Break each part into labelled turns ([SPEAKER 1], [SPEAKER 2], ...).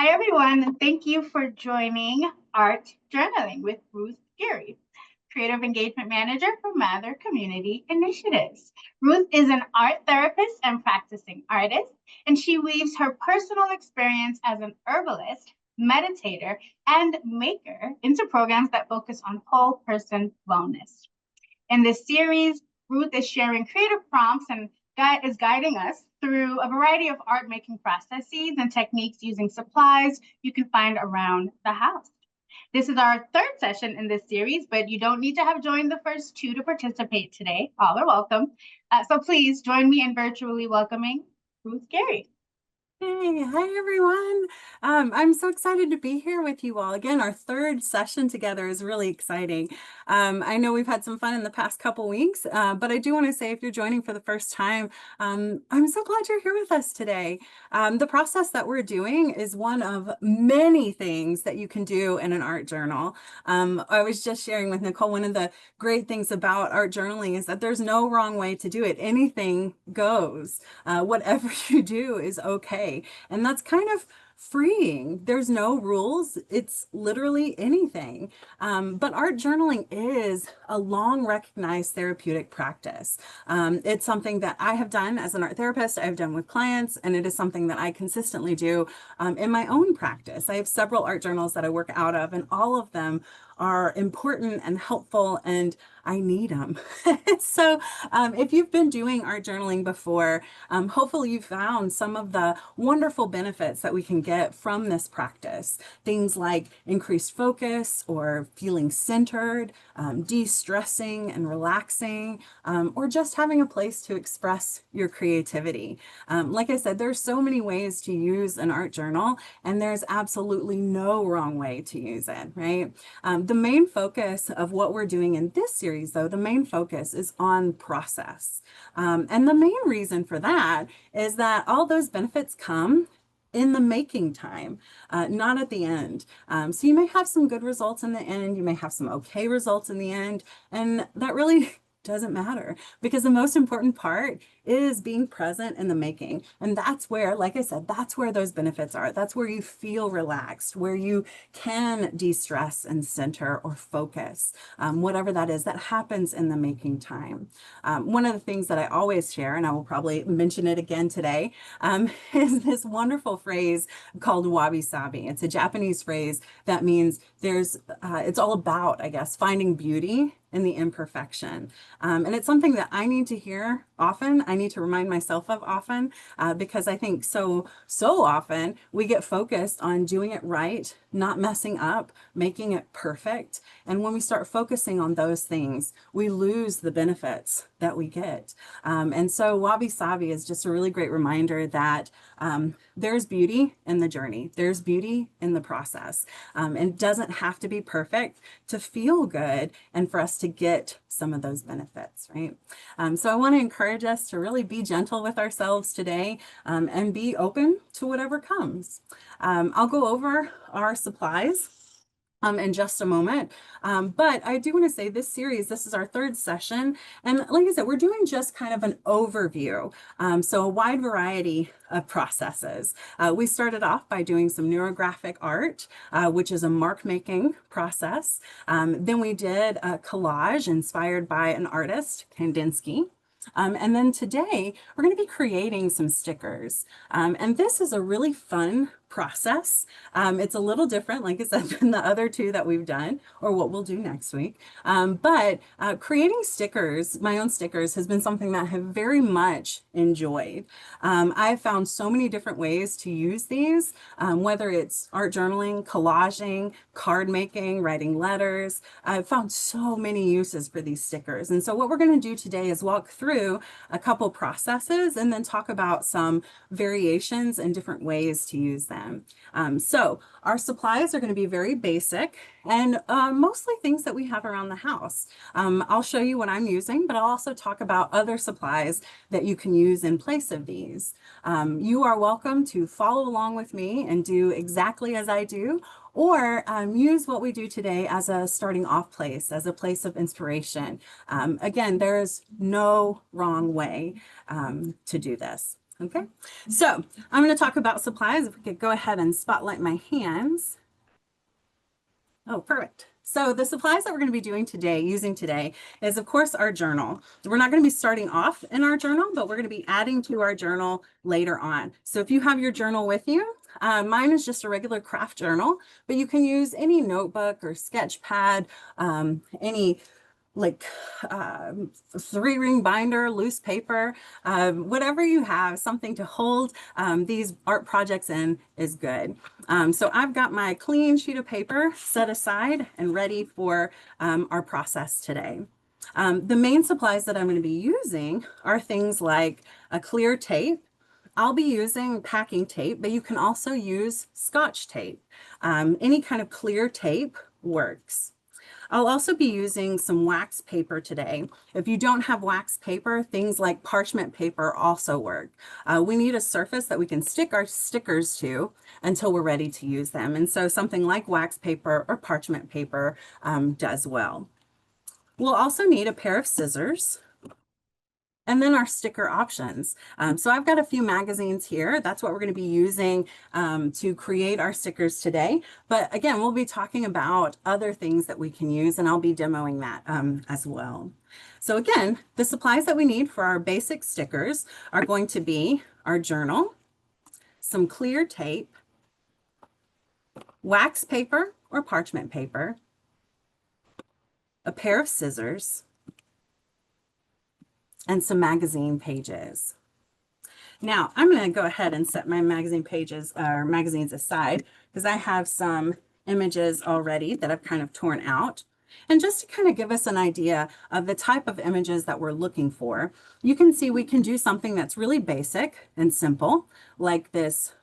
[SPEAKER 1] Hi, everyone, and thank you for joining Art Journaling with Ruthe Guerry, Creative Engagement Manager for Mather Community Initiatives. Ruthe is an art therapist and practicing artist, and she weaves her personal experience as an herbalist, meditator, and maker into programs that focus on whole person wellness. In this series, Ruthe is sharing creative prompts and is guiding us through a variety of art making processes and techniques using supplies you can find around the house. This is our third session in this series, but you don't need to have joined the first two to participate today. All are welcome. So please join me in virtually welcoming Ruthe Guerry.
[SPEAKER 2] Hey, hi everyone. I'm so excited to be here with you all. Again, our third session together is really exciting. I know we've had some fun in the past couple weeks, but I do want to say if you're joining for the first time, I'm so glad you're here with us today. The process that we're doing is one of many things that you can do in an art journal. I was just sharing with Nicole, one of the great things about art journaling is that there's no wrong way to do it. Anything goes. Whatever you do is okay. And that's kind of freeing. There's no rules. It's literally anything. But art journaling is a long recognized therapeutic practice. It's something that I have done as an art therapist, I've done with clients, and it is something that I consistently do in my own practice. I have several art journals that I work out of, and all of them are important and helpful, and I need them. So if you've been doing art journaling before, hopefully you found some of the wonderful benefits that we can get from this practice. Things like increased focus or feeling centered, de-stressing and relaxing, or just having a place to express your creativity. Like I said, there's so many ways to use an art journal, and there's absolutely no wrong way to use it, right? The main focus of what we're doing in this series, though, the main focus is on process. And the main reason for that is that all those benefits come in the making time, not at the end. So you may have some good results in the end, you may have some okay results in the end, and that really doesn't matter, because the most important part is being present in the making. And that's where, like I said, that's where those benefits are. That's where you feel relaxed, where you can de-stress and center or focus, whatever that is, that happens in the making time. One of the things that I always share, and I will probably mention it again today, is this wonderful phrase called wabi-sabi. It's a Japanese phrase that means it's all about, I guess, finding beauty in the imperfection. And it's something that I need to hear often. I need to remind myself of often, because I think so often we get focused on doing it right, not messing up, making it perfect. And when we start focusing on those things, we lose the benefits that we get. And so wabi-sabi is just a really great reminder that there's beauty in the journey. There's beauty in the process. It doesn't have to be perfect to feel good and for us to get some of those benefits, right? So I want to encourage us to really be gentle with ourselves today, and be open to whatever comes. I'll go over our supplies in just a moment. But I do want to say this is our third session. And like I said, we're doing just kind of an overview. So a wide variety of processes. We started off by doing some neurographic art, which is a mark making process. Then we did a collage inspired by an artist, Kandinsky. And then today we're going to be creating some stickers. And this is a really fun process. It's a little different, like I said, than the other two that we've done, or what we'll do next week. But creating stickers, my own stickers, has been something that I have very much enjoyed. I've found so many different ways to use these, whether it's art journaling, collaging, card making, writing letters. I've found so many uses for these stickers. And so what we're going to do today is walk through a couple processes and then talk about some variations and different ways to use them. So our supplies are going to be very basic and mostly things that we have around the house. I'll show you what I'm using, but I'll also talk about other supplies that you can use in place of these. You are welcome to follow along with me and do exactly as I do, or use what we do today as a starting off place, as a place of inspiration. Again, there is no wrong way to do this. Okay, so I'm going to talk about supplies. If we could go ahead and spotlight my hands. Oh, perfect. So the supplies that we're going to be using today is, of course, our journal. We're not going to be starting off in our journal, but we're going to be adding to our journal later on. So if you have your journal with you, mine is just a regular craft journal, but you can use any notebook or sketch pad, any like 3-ring binder, loose paper, whatever you have, something to hold these art projects in is good. So I've got my clean sheet of paper set aside and ready for our process today. The main supplies that I'm going to be using are things like a clear tape. I'll be using packing tape, but you can also use Scotch tape. Any kind of clear tape works. I'll also be using some wax paper today. If you don't have wax paper, things like parchment paper also work. We need a surface that we can stick our stickers to until we're ready to use them. And so something like wax paper or parchment paper does well. We'll also need a pair of scissors. And then our sticker options. So I've got a few magazines here. That's what we're going to be using to create our stickers today. But again, we'll be talking about other things that we can use, and I'll be demoing that as well. So again, the supplies that we need for our basic stickers are going to be our journal, some clear tape, wax paper or parchment paper, a pair of scissors, and some magazine pages. Now I'm going to go ahead and set my magazines aside because I have some images already that I've kind of torn out. And just to kind of give us an idea of the type of images that we're looking for, you can see we can do something that's really basic and simple, like this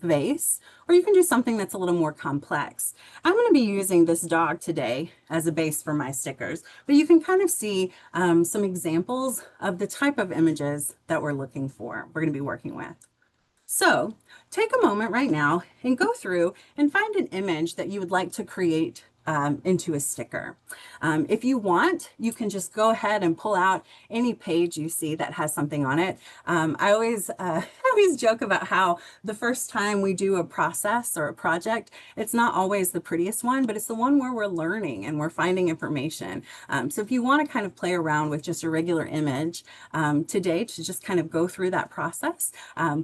[SPEAKER 2] vase, or you can do something that's a little more complex. I'm going to be using this dog today as a base for my stickers, but you can kind of see some examples of the type of images that we're looking for, we're going to be working with. So take a moment right now and go through and find an image that you would like to create into a sticker. If you want, you can just go ahead and pull out any page you see that has something on it. I always joke about how the first time we do a process or a project, it's not always the prettiest one, but it's the one where we're learning and we're finding information. So if you want to kind of play around with just a regular image today to just kind of go through that process,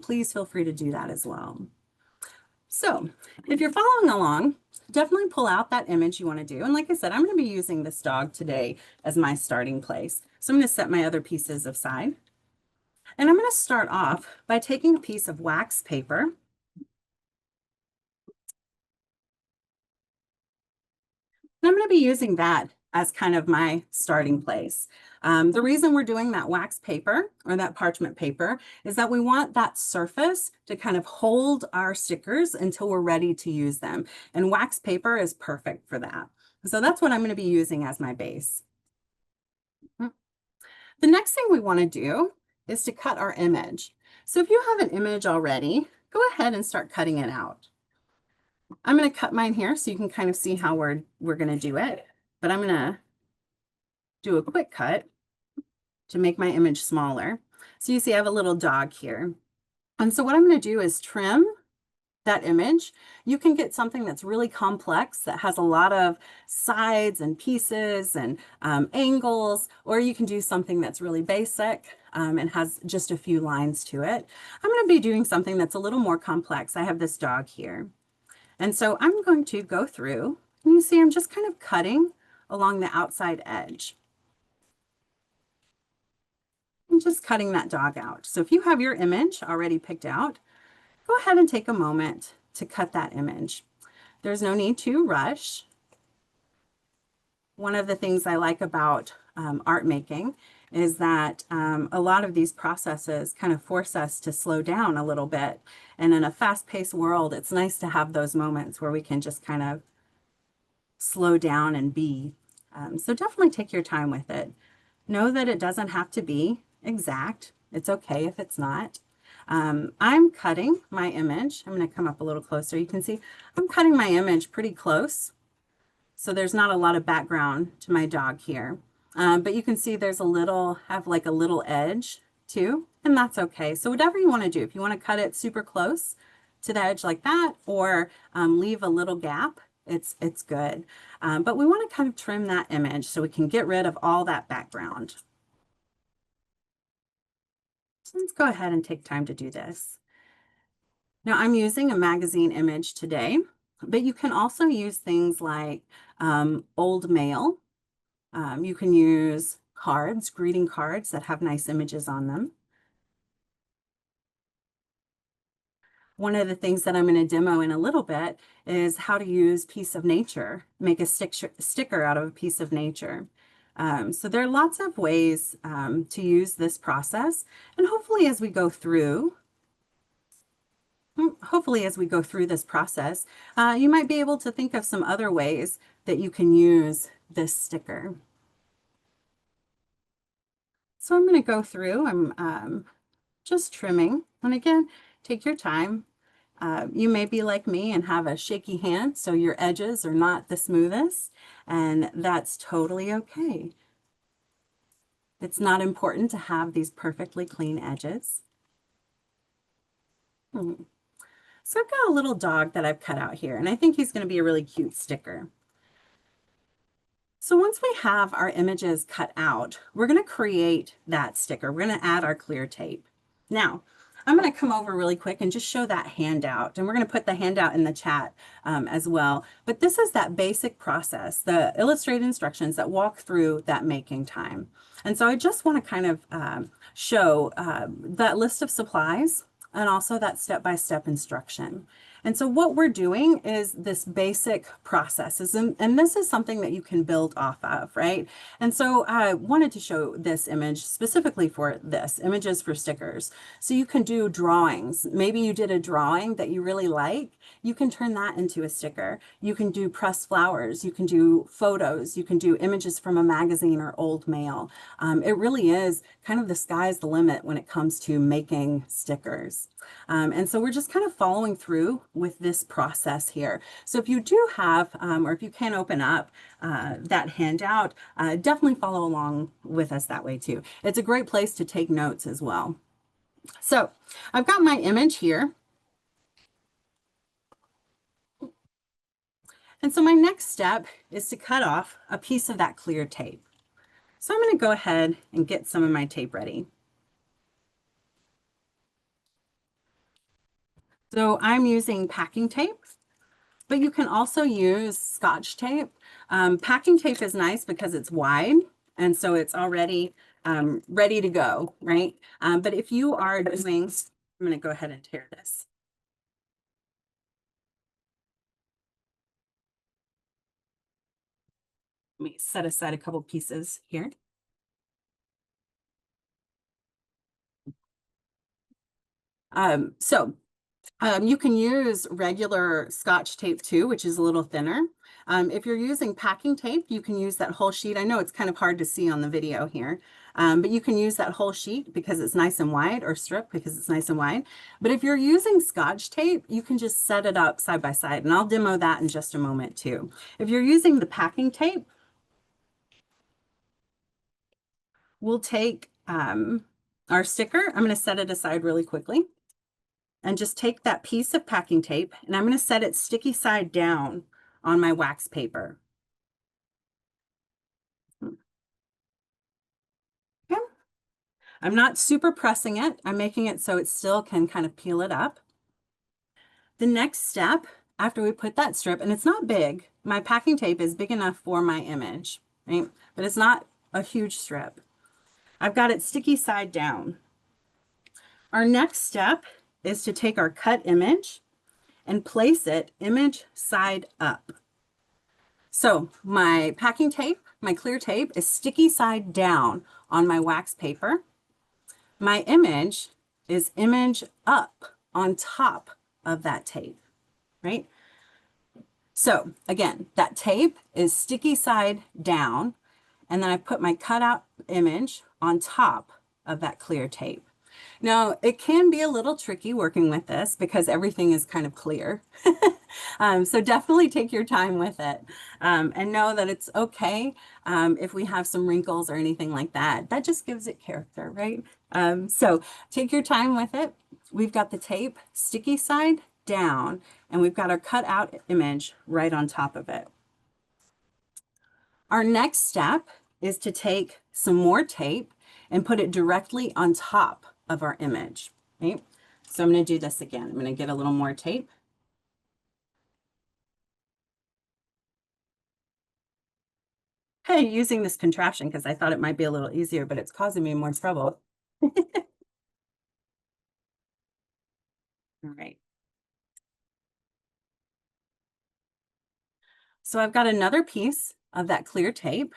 [SPEAKER 2] please feel free to do that as well. So if you're following along, definitely pull out that image you want to do. And like I said, I'm going to be using this dog today as my starting place. So I'm going to set my other pieces aside. And I'm going to start off by taking a piece of wax paper. And I'm going to be using that as kind of my starting place. The reason we're doing that wax paper or that parchment paper is that we want that surface to kind of hold our stickers until we're ready to use them. And wax paper is perfect for that. So that's what I'm going to be using as my base. The next thing we want to do is to cut our image. So if you have an image already, go ahead and start cutting it out. I'm going to cut mine here so you can kind of see how we're going to do it. But I'm going to do a quick cut to make my image smaller. So you see I have a little dog here. And so what I'm going to do is trim that image. You can get something that's really complex that has a lot of sides and pieces and angles, or you can do something that's really basic and has just a few lines to it. I'm going to be doing something that's a little more complex. I have this dog here. And so I'm going to go through, and you see I'm just kind of cutting along the outside edge. I'm just cutting that dog out. So if you have your image already picked out, go ahead and take a moment to cut that image. There's no need to rush. One of the things I like about art making is that a lot of these processes kind of force us to slow down a little bit. And in a fast-paced world, it's nice to have those moments where we can just kind of slow down and be. So definitely take your time with it. Know that it doesn't have to be exact. It's okay if it's not. I'm cutting my image. I'm going to come up a little closer. You can see I'm cutting my image pretty close. So there's not a lot of background to my dog here. But you can see there's I have like a little edge too. and that's okay. So whatever you want to do, if you want to cut it super close to the edge like that, or leave a little gap, it's good. But we want to kind of trim that image so we can get rid of all that background. So let's go ahead and take time to do this. Now I'm using a magazine image today, but you can also use things like old mail. You can use cards, greeting cards that have nice images on them. One of the things that I'm going to demo in a little bit is how to use piece of nature, make a sticker out of a piece of nature. So there are lots of ways to use this process, and hopefully as we go through this process, you might be able to think of some other ways that you can use this sticker. So I'm going to go through, I'm just trimming, and again, take your time. You may be like me and have a shaky hand, so your edges are not the smoothest, and that's totally okay. It's not important to have these perfectly clean edges. So I've got a little dog that I've cut out here, and I think he's going to be a really cute sticker. So once we have our images cut out, we're going to create that sticker. We're going to add our clear tape. Now, I'm going to come over really quick and just show that handout, and we're going to put the handout in the chat as well. But this is that basic process, the illustrated instructions that walk through that making time. And so I just want to kind of show that list of supplies and also that step-by-step instruction. And so what we're doing is this basic processes, and this is something that you can build off of, right? And so I wanted to show this image specifically for this, images for stickers. So you can do drawings. Maybe you did a drawing that you really like. You can turn that into a sticker. You can do pressed flowers. You can do photos. You can do images from a magazine or old mail. It really is kind of the sky's the limit when it comes to making stickers. And so we're just kind of following through with this process here. So if you do have, or if you can open up that handout, definitely follow along with us that way too. It's a great place to take notes as well. So I've got my image here. And so my next step is to cut off a piece of that clear tape. So I'm going to go ahead and get some of my tape ready. So I'm using packing tape, but you can also use Scotch tape. Packing tape is nice because it's wide, and so it's already ready to go, right? But if you are doing, I'm going to go ahead and tear this. Let me set aside a couple pieces here. You can use regular Scotch tape too, which is a little thinner. If you're using packing tape, you can use that whole sheet. I know it's kind of hard to see on the video here, but you can use that whole sheet because it's nice and wide, or strip because it's nice and wide. But if you're using Scotch tape, you can just set it up side by side, and I'll demo that in just a moment too. If you're using the packing tape, we'll take our sticker. I'm going to set it aside really quickly. And just take that piece of packing tape, and I'm going to set it sticky side down on my wax paper. Okay. I'm not super pressing it. I'm making it so it still can kind of peel it up. The next step, after we put that strip, and it's not big, my packing tape is big enough for my image, right? But it's not a huge strip. I've got it sticky side down. Our next step is to take our cut image and place it image side up. So my packing tape, my clear tape, is sticky side down on my wax paper. My image is image up on top of that tape, right? So again, that tape is sticky side down, and then I put my cutout image on top of that clear tape. Now, it can be a little tricky working with this because everything is kind of clear. So definitely take your time with it, and know that it's okay if we have some wrinkles or anything like that. That just gives it character, right? So take your time with it. We've got the tape sticky side down, and we've got our cut out image right on top of it. Our next step is to take some more tape and put it directly on top of our image. Okay? So I'm going to do this again. I'm going to get a little more tape. Hey, using this contraption because I thought it might be a little easier, but it's causing me more trouble. All right. So I've got another piece of that clear tape.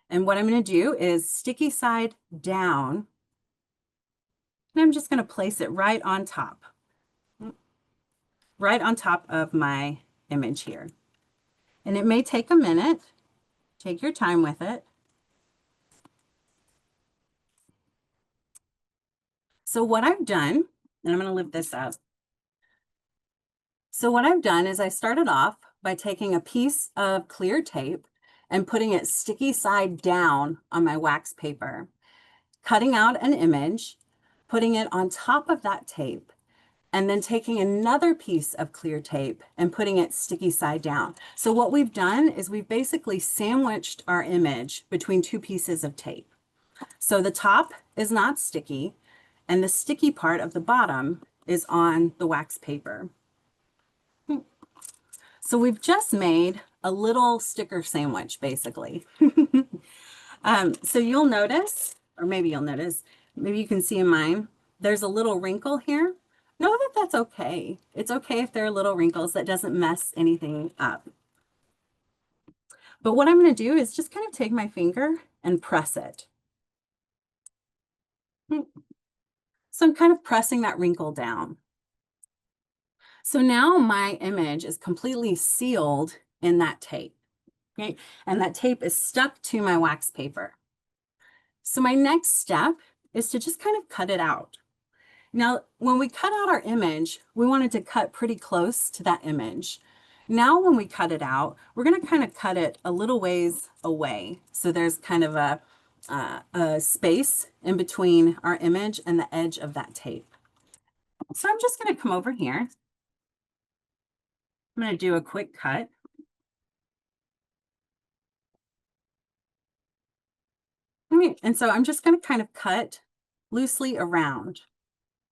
[SPEAKER 2] And what I'm going to do is sticky side down. And I'm just going to place it right on top of my image here. And it may take a minute. Take your time with it. So what I've done, and I'm going to lift this up. So what I've done is I started off by taking a piece of clear tape and putting it sticky side down on my wax paper, cutting out an image, putting it on top of that tape, and then taking another piece of clear tape and putting it sticky side down. So what we've done is we've basically sandwiched our image between two pieces of tape. So the top is not sticky, and the sticky part of the bottom is on the wax paper. So we've just made a little sticker sandwich, basically. So you'll notice, or maybe you'll notice, maybe you can see in mine, there's a little wrinkle here. Know that that's okay. It's okay if there are little wrinkles. That doesn't mess anything up. But what I'm going to do is just kind of take my finger and press it. So I'm kind of pressing that wrinkle down. So now my image is completely sealed in that tape. Okay? And that tape is stuck to my wax paper. So my next step is to just kind of cut it out. Now, when we cut out our image, we wanted to cut pretty close to that image. Now, when we cut it out, we're going to kind of cut it a little ways away. So there's kind of a space in between our image and the edge of that tape. So I'm just going to come over here. I'm going to do a quick cut. And so I'm just going to kind of cut loosely around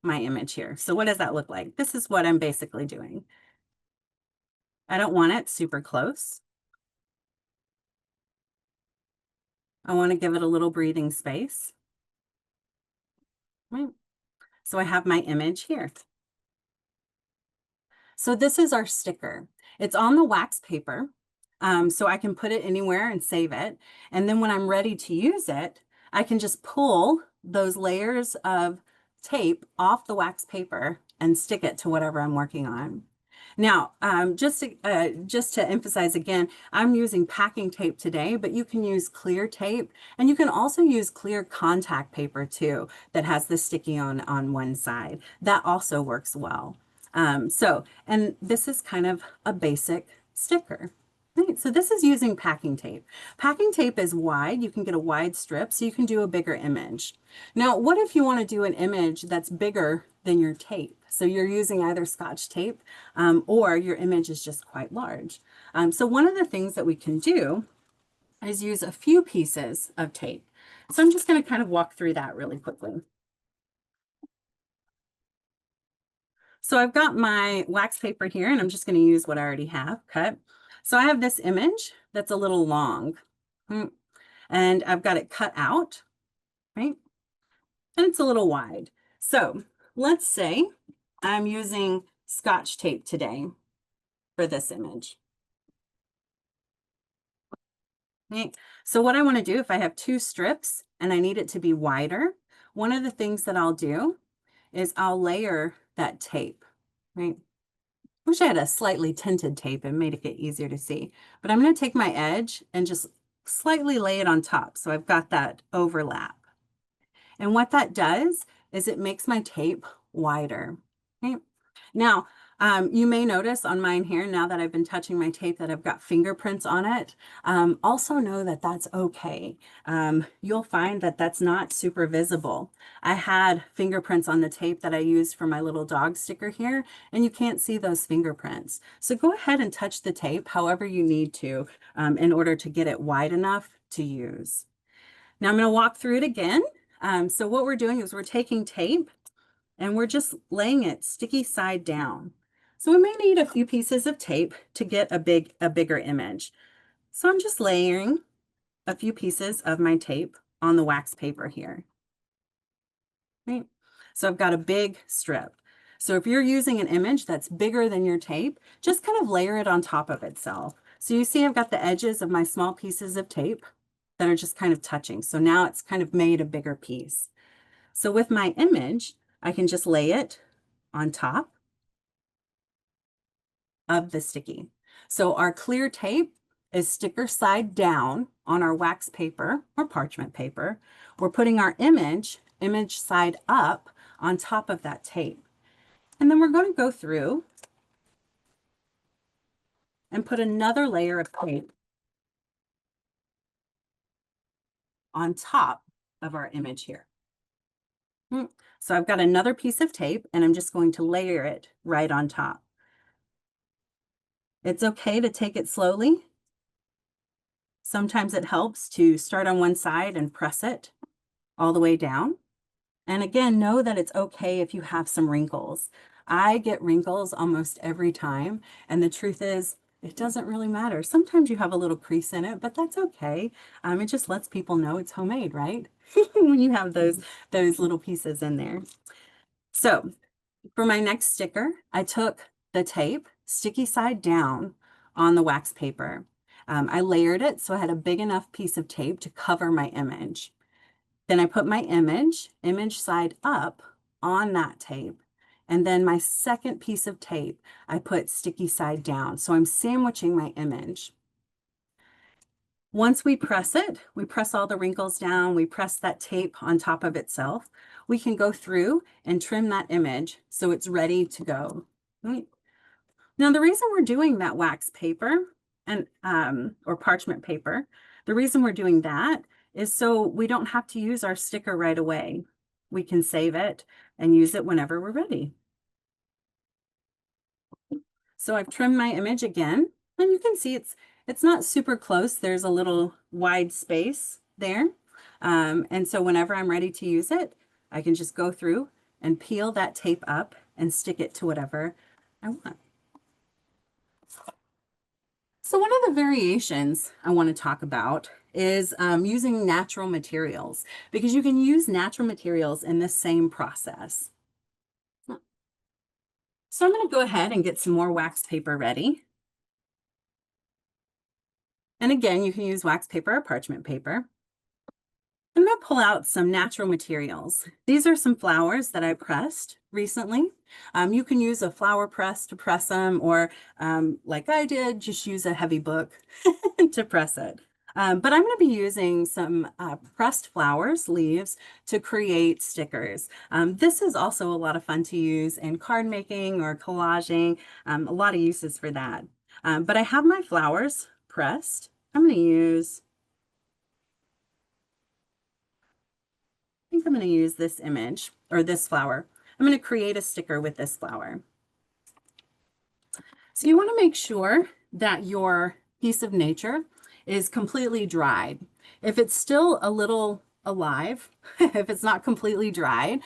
[SPEAKER 2] my image here. So what does that look like? This is what I'm basically doing. I don't want it super close. I want to give it a little breathing space. Right. So I have my image here. So this is our sticker. It's on the wax paper, so I can put it anywhere and save it. And then when I'm ready to use it, I can just pull those layers of tape off the wax paper and stick it to whatever I'm working on. Now, just to emphasize again, I'm using packing tape today, but you can use clear tape, and you can also use clear contact paper too that has the sticky on one side. That also works well. And this is kind of a basic sticker. Right, so this is using packing tape. Packing tape is wide. You can get a wide strip, so you can do a bigger image. Now, what if you want to do an image that's bigger than your tape? So you're using either Scotch tape or your image is just quite large. So one of the things that we can do is use a few pieces of tape. So I'm just going to kind of walk through that really quickly. So I've got my wax paper here, and I'm just going to use what I already have cut. So I have this image that's a little long, and I've got it cut out, right? And it's a little wide. So let's say I'm using Scotch tape today for this image. Right? So what I want to do, if I have two strips and I need it to be wider, one of the things that I'll do is I'll layer that tape, right? Wish I had a slightly tinted tape and made it get easier to see. But I'm going to take my edge and just slightly lay it on top. So I've got that overlap. And what that does is it makes my tape wider. Okay? Now, You may notice on mine here, now that I've been touching my tape, that I've got fingerprints on it. Also know that that's okay. You'll find that that's not super visible. I had fingerprints on the tape that I used for my little dog sticker here, and you can't see those fingerprints. So go ahead and touch the tape however you need to in order to get it wide enough to use. Now I'm going to walk through it again. So what we're doing is we're taking tape and we're just laying it sticky side down. So we may need a few pieces of tape to get a bigger image. So I'm just layering a few pieces of my tape on the wax paper here. Right? So I've got a big strip. So if you're using an image that's bigger than your tape, just kind of layer it on top of itself. So you see I've got the edges of my small pieces of tape that are just kind of touching. So now it's kind of made a bigger piece. So with my image, I can just lay it on top of the sticky. So our clear tape is sticker side down on our wax paper or parchment paper. We're putting our image side up on top of that tape. And then we're going to go through and put another layer of tape on top of our image here. So I've got another piece of tape and I'm just going to layer it right on top. It's okay to take it slowly. Sometimes it helps to start on one side and press it all the way down. And again, know that it's okay if you have some wrinkles. I get wrinkles almost every time. And the truth is, it doesn't really matter. Sometimes you have a little crease in it, but that's okay. It just lets people know it's homemade, right? When you have those little pieces in there. So for my next sticker, I took the tape, sticky side down on the wax paper. I layered it so I had a big enough piece of tape to cover my image. Then I put my image side up on that tape. And then my second piece of tape, I put sticky side down. So I'm sandwiching my image. Once we press it, we press all the wrinkles down, we press that tape on top of itself, we can go through and trim that image so it's ready to go. Right? Now, the reason we're doing that wax paper and or parchment paper, the reason we're doing that is so we don't have to use our sticker right away. We can save it and use it whenever we're ready. So I've trimmed my image again, and you can see it's not super close. There's a little wide space there. And so whenever I'm ready to use it, I can just go through and peel that tape up and stick it to whatever I want. So one of the variations I want to talk about is using natural materials, because you can use natural materials in the same process. So I'm going to go ahead and get some more wax paper ready. And again, you can use wax paper or parchment paper. I'm going to pull out some natural materials. These are some flowers that I pressed recently. You can use a flower press to press them, or like I did, just use a heavy book to press it. But I'm going to be using some pressed flowers, leaves, to create stickers. This is also a lot of fun to use in card making or collaging, a lot of uses for that. But I have my flowers pressed. I'm going to use I think I'm going to use this image or this flower. I'm going to create a sticker with this flower. So you want to make sure that your piece of nature is completely dried. If it's still a little alive, if it's not completely dried,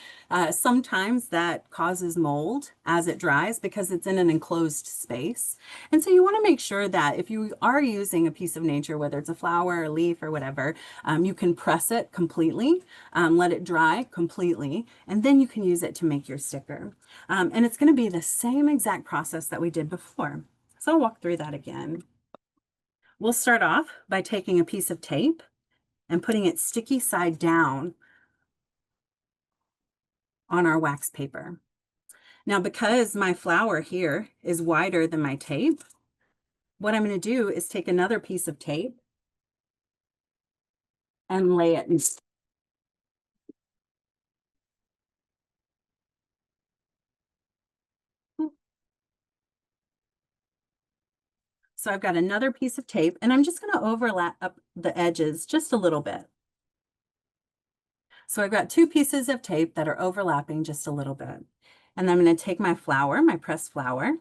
[SPEAKER 2] sometimes that causes mold as it dries because it's in an enclosed space. And so you want to make sure that if you are using a piece of nature, whether it's a flower or a leaf or whatever, you can press it completely, let it dry completely, and then you can use it to make your sticker. And it's going to be the same exact process that we did before. So I'll walk through that again. We'll start off by taking a piece of tape and putting it sticky side down on our wax paper. Now, because my flower here is wider than my tape, what I'm going to do is take another piece of tape and lay it. So I've got another piece of tape, and I'm just going to overlap up the edges just a little bit. So I've got two pieces of tape that are overlapping just a little bit. And I'm going to take my flour, my pressed flour,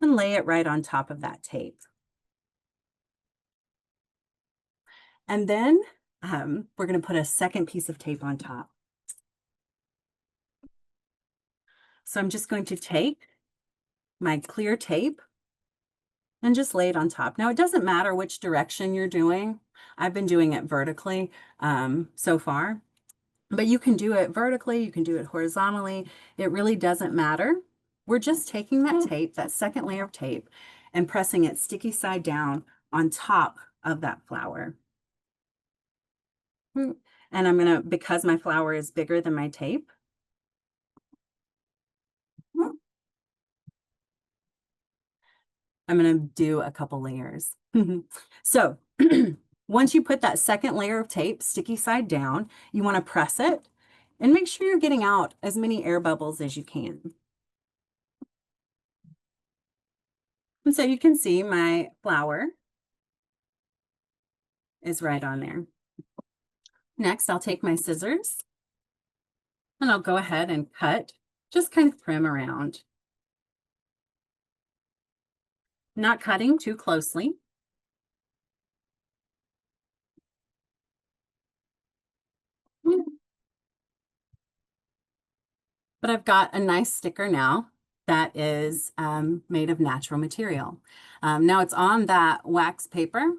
[SPEAKER 2] and lay it right on top of that tape. And then we're going to put a second piece of tape on top. So I'm just going to take my clear tape and just lay it on top. Now, it doesn't matter which direction you're doing. I've been doing it vertically so far, but you can do it vertically, you can do it horizontally. It really doesn't matter. We're just taking that tape, that second layer of tape, and pressing it sticky side down on top of that flour. And I'm gonna, because my flour is bigger than my tape, I'm gonna do a couple layers. So once you put that second layer of tape sticky side down, you wanna press it and make sure you're getting out as many air bubbles as you can. And so you can see my flour is right on there. Next, I'll take my scissors and I'll go ahead and cut, just kind of trim around. Not cutting too closely. But I've got a nice sticker now that is made of natural material. Now it's on that wax paper.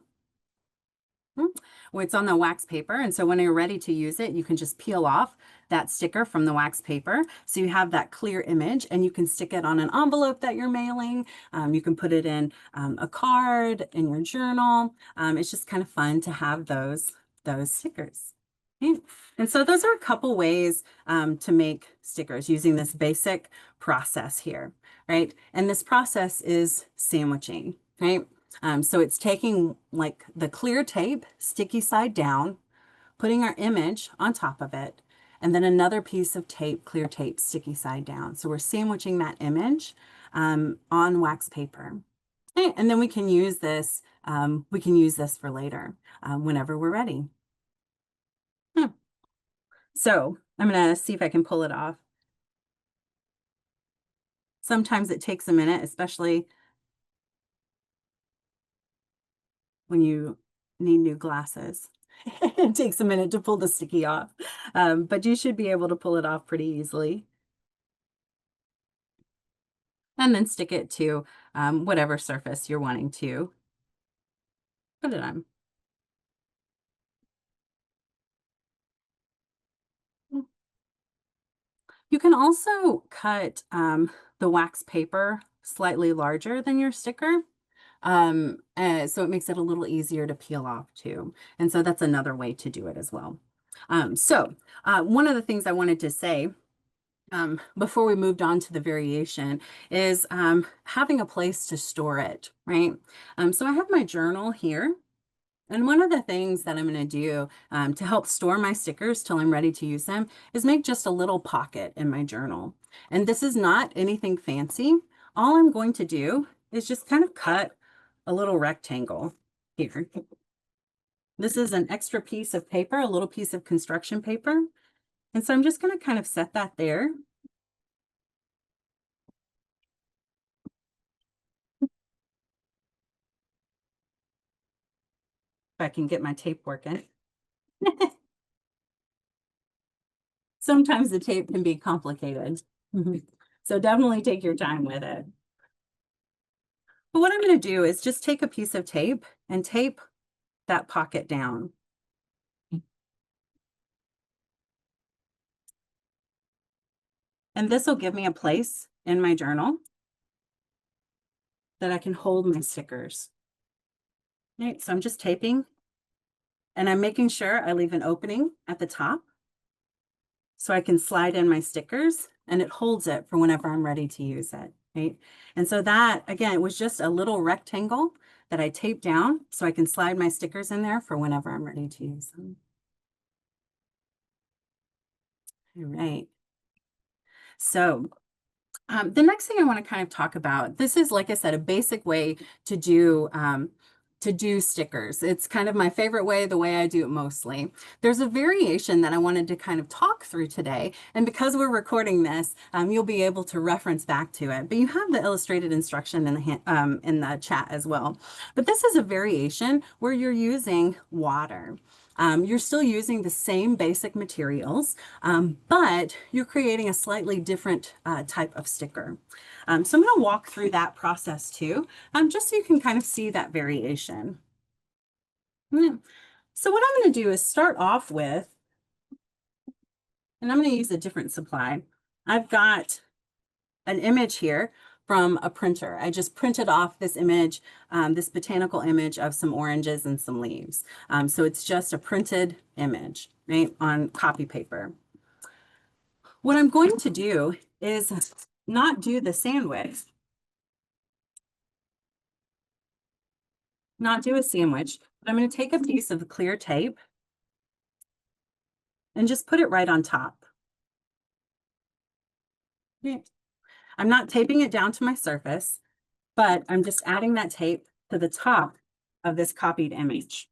[SPEAKER 2] Well, it's on the wax paper, and so when you're ready to use it, you can just peel off that sticker from the wax paper. So you have that clear image, and you can stick it on an envelope that you're mailing. You can put it in a card, in your journal. It's just kind of fun to have those stickers. Okay. And so those are a couple ways to make stickers using this basic process here, right? And this process is sandwiching, right? So it's taking like the clear tape, sticky side down, putting our image on top of it, and then another piece of tape, clear tape, sticky side down. So we're sandwiching that image on wax paper. Okay, and then we can use this for later whenever we're ready. So I'm gonna see if I can pull it off. Sometimes it takes a minute, especially when you need new glasses. It takes a minute to pull the sticky off, but you should be able to pull it off pretty easily. And then stick it to whatever surface you're wanting to put it on. You can also cut the wax paper slightly larger than your sticker. So it makes it a little easier to peel off too. And so that's another way to do it as well. One of the things I wanted to say before we moved on to the variation is having a place to store it, right? So I have my journal here. And one of the things that I'm going to do to help store my stickers till I'm ready to use them is make just a little pocket in my journal. And this is not anything fancy. All I'm going to do is just kind of cut a little rectangle here. This is an extra piece of paper, a little piece of construction paper. And so I'm just going to kind of set that there. If I can get my tape working. Sometimes the tape can be complicated. So definitely take your time with it. But what I'm going to do is just take a piece of tape and tape that pocket down. And this will give me a place in my journal that I can hold my stickers. Right, so I'm just taping and I'm making sure I leave an opening at the top so I can slide in my stickers and it holds it for whenever I'm ready to use it, right? And so that, again, was just a little rectangle that I taped down so I can slide my stickers in there for whenever I'm ready to use them. All right. So The next thing I want to kind of talk about, this is, like I said, a basic way to do stickers. It's kind of my favorite way, the way I do it mostly. There's a variation that I wanted to kind of talk through today, and because we're recording this, you'll be able to reference back to it. But you have the illustrated instruction in the chat as well. But this is a variation where you're using water. You're still using the same basic materials, but you're creating a slightly different type of sticker. So I'm going to walk through that process too, just so you can kind of see that variation. So what I'm going to do is start off with, and I'm going to use a different supply. I've got an image here from a printer. I just printed off this image, this botanical image of some oranges and some leaves. So it's just a printed image, right, on copy paper. What I'm going to do is not do the sandwich, not do a sandwich, but I'm going to take a piece of clear tape and just put it right on top. Okay. I'm not taping it down to my surface, but I'm just adding that tape to the top of this copied image.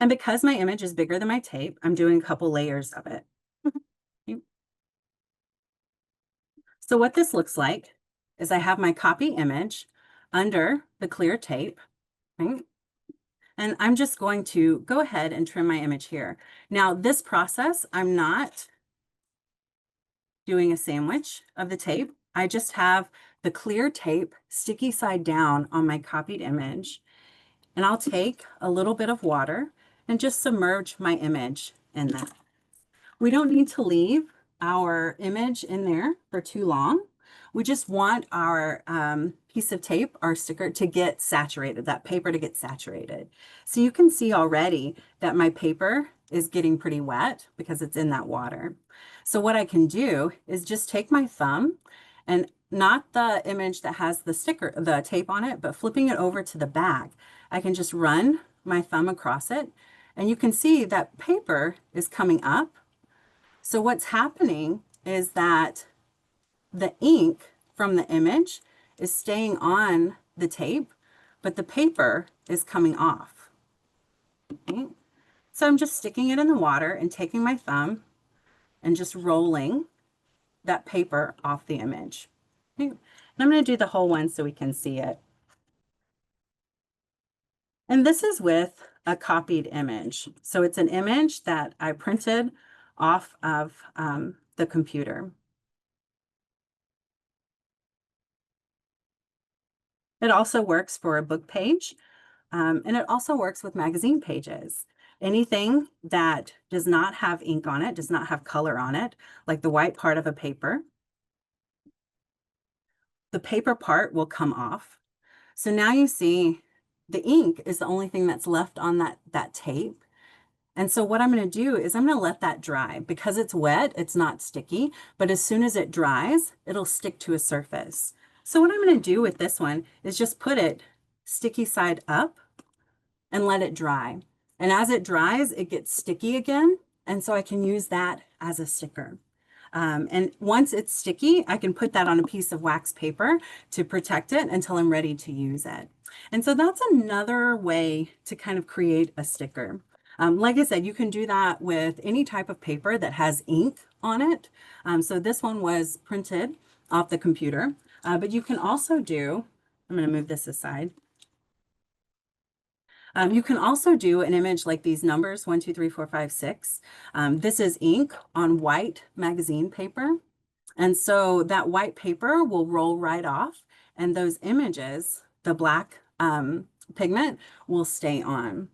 [SPEAKER 2] And because my image is bigger than my tape, I'm doing a couple layers of it. So what this looks like is I have my copy image under the clear tape, right? And I'm just going to go ahead and trim my image here. Now, this process, I'm not doing a sandwich of the tape. I just have the clear tape sticky side down on my copied image. And I'll take a little bit of water and just submerge my image in that. We don't need to leave our image in there for too long. We just want our piece of tape, our sticker, to get saturated, that paper to get saturated. So you can see already that my paper is getting pretty wet because it's in that water. So what I can do is just take my thumb and not the image that has the sticker, the tape on it, but flipping it over to the back, I can just run my thumb across it and you can see that paper is coming up. So what's happening is that the ink from the image is staying on the tape, but the paper is coming off. Okay? So I'm just sticking it in the water and taking my thumb and just rolling that paper off the image. Okay? And I'm going to do the whole one so we can see it. And this is with a copied image. So it's an image that I printed off of the computer. It also works for a book page, and it also works with magazine pages. Anything that does not have ink on it, does not have color on it, like the white part of a paper, the paper part will come off. So now you see the ink is the only thing that's left on that tape. And so what I'm going to do is I'm going to let that dry. Because it's wet, it's not sticky, but as soon as it dries, it'll stick to a surface. So what I'm going to do with this one is just put it sticky side up and let it dry. And as it dries, it gets sticky again. And so I can use that as a sticker. And once it's sticky, I can put that on a piece of wax paper to protect it until I'm ready to use it. And so that's another way to kind of create a sticker. Like I said, you can do that with any type of paper that has ink on it. So this one was printed off the computer, but you can also do, I'm going to move this aside. You can also do an image like these numbers, 1, 2, 3, 4, 5, 6. This is ink on white magazine paper. And so that white paper will roll right off and those images, the black pigment will stay on.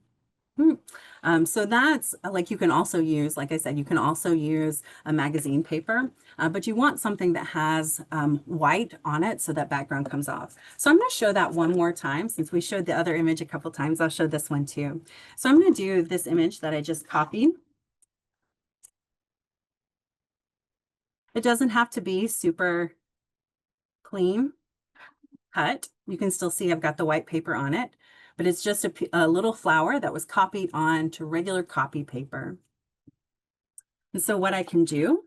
[SPEAKER 2] So that's like you can also use, like I said, you can also use a magazine paper, but you want something that has white on it so that background comes off. So I'm going to show that one more time. Since we showed the other image a couple times, I'll show this one too. So I'm going to do this image that I just copied. It doesn't have to be super clean cut. You can still see I've got the white paper on it, but it's just a little flower that was copied on to regular copy paper. And so what I can do,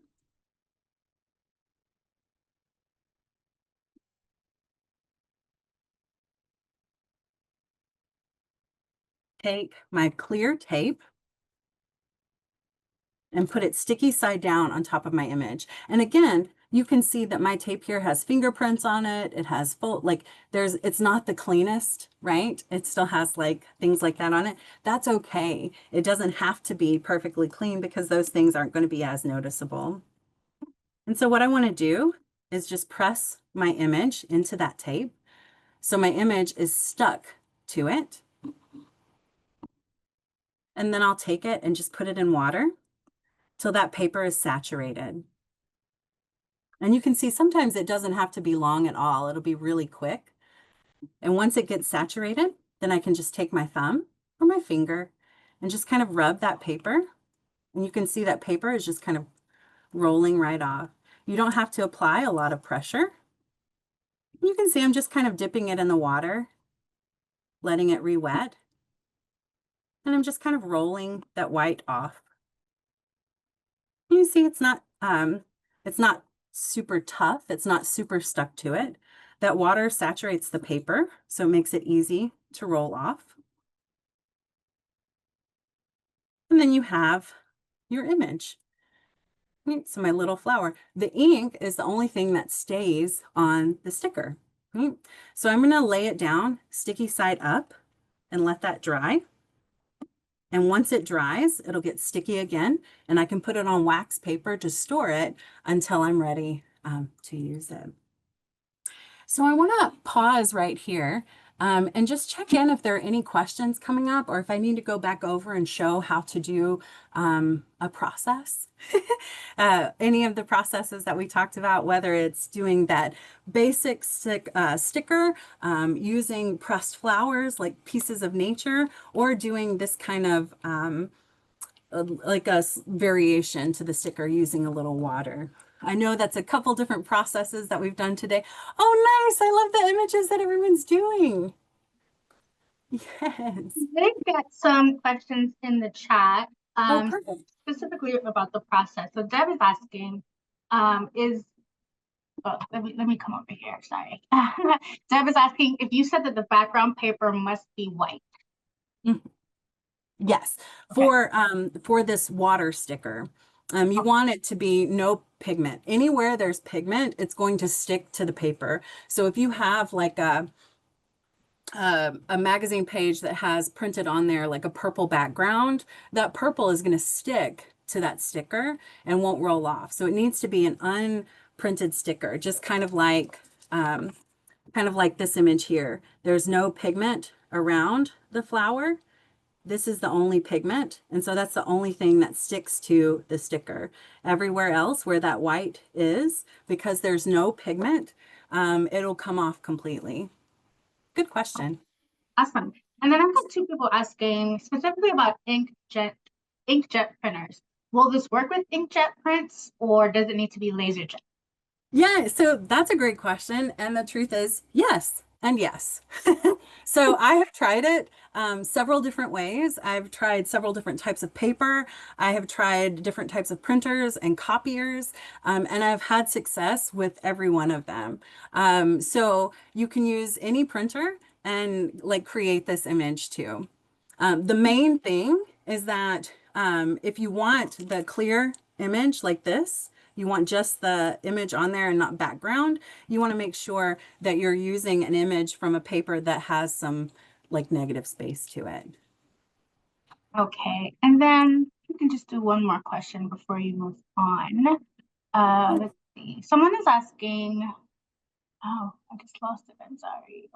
[SPEAKER 2] take my clear tape and put it sticky side down on top of my image. And again, you can see that my tape here has fingerprints on it. It has full, like it's not the cleanest, right? It still has like things like that on it. That's okay. It doesn't have to be perfectly clean because those things aren't going to be as noticeable. And so what I want to do is just press my image into that tape. So my image is stuck to it. And then I'll take it and just put it in water till that paper is saturated. And you can see sometimes it doesn't have to be long at all. It'll be really quick. And once it gets saturated, then I can just take my thumb or my finger and just kind of rub that paper. And you can see that paper is just kind of rolling right off. You don't have to apply a lot of pressure. You can see I'm just kind of dipping it in the water, letting it re-wet. And I'm just kind of rolling that white off. You see it's not super tough. It's not super stuck to it. That water saturates the paper, so it makes it easy to roll off. And then you have your image. Right, so my little flower. The ink is the only thing that stays on the sticker. Right? So I'm going to lay it down sticky side up and let that dry. And once it dries, it'll get sticky again, and I can put it on wax paper to store it until I'm ready to use it. So I want to pause right here and just check in if there are any questions coming up or if I need to go back over and show how to do a process. Any of the processes that we talked about, whether it's doing that basic sticker, using pressed flowers like pieces of nature, or doing this kind of like a variation to the sticker using a little water. I know that's a couple different processes that we've done today. Oh, nice. I love the images that everyone's doing. Yes.
[SPEAKER 1] They get some questions in the chat,
[SPEAKER 2] Oh, perfect.
[SPEAKER 1] specifically about the process. So Deb is asking, let me come over here. Sorry. Deb is asking if you said that the background paper must be white.
[SPEAKER 2] Yes,
[SPEAKER 1] Okay.
[SPEAKER 2] for this water sticker. You want it to be no pigment. Anywhere there's pigment, it's going to stick to the paper. So if you have like a magazine page that has printed on there like a purple background, that purple is going to stick to that sticker and won't roll off. So it needs to be an unprinted sticker, just kind of like this image here. There's no pigment around the flower. This is the only pigment, and so that's the only thing that sticks to the sticker. Everywhere else where that white is, because there's no pigment, it'll come off completely. Good question.
[SPEAKER 1] Awesome. And then I've got two people asking specifically about inkjet printers. Will this work with inkjet prints, or does it need to be laser jet?
[SPEAKER 2] Yeah, so that's a great question. And the truth is, yes and yes. So I have tried it several different ways. I've tried several different types of paper. I have tried different types of printers and copiers, and I've had success with every one of them. So you can use any printer and like create this image too. The main thing is that if you want the clear image like this, you want just the image on there and not background, you want to make sure that you're using an image from a paper that has some like negative space to it.
[SPEAKER 1] Okay. And then you can just do one more question before you move on. Let's see. Someone is asking, oh, I just lost it. I'm sorry.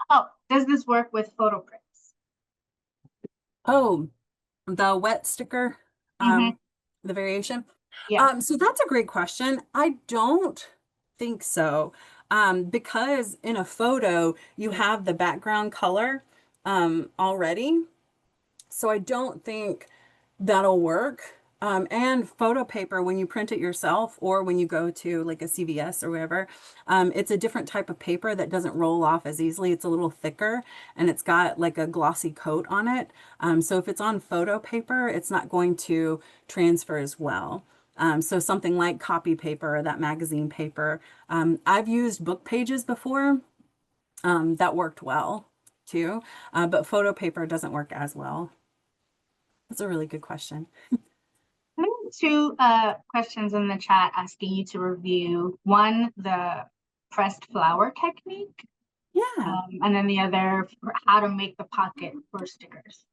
[SPEAKER 1] Oh, does this work with photo prints?
[SPEAKER 2] Oh, the wet sticker,
[SPEAKER 1] Mm-hmm.
[SPEAKER 2] the variation.
[SPEAKER 1] Yeah.
[SPEAKER 2] So that's a great question. I don't think so. Because in a photo, you have the background color already. So I don't think that'll work. And photo paper, when you print it yourself or when you go to like a CVS or wherever, it's a different type of paper that doesn't roll off as easily. It's a little thicker and it's got like a glossy coat on it. So if it's on photo paper, it's not going to transfer as well. So something like copy paper or that magazine paper. I've used book pages before. That worked well too, but photo paper doesn't work as well. That's a really good question.
[SPEAKER 1] I have two questions in the chat asking you to review one, the pressed flower technique,
[SPEAKER 2] Yeah.
[SPEAKER 1] and then the other, how to make the pocket for stickers.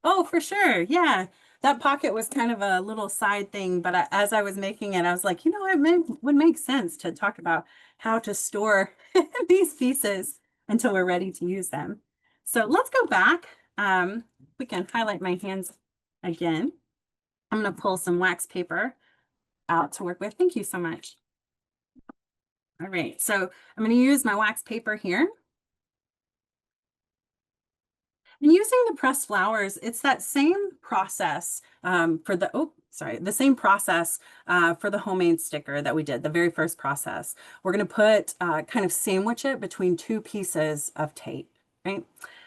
[SPEAKER 2] Oh, for sure. Yeah. That pocket was kind of a little side thing, but as I was making it, I was like, would make sense to talk about how to store these pieces until we're ready to use them. So let's go back. We can highlight my hands again. I'm going to pull some wax paper out to work with. Thank you so much. All right. So I'm going to use my wax paper here. And using the pressed flowers, it's that same process the same process for the homemade sticker that we did, the very first process. We're going to put kind of sandwich it between two pieces of tape, right?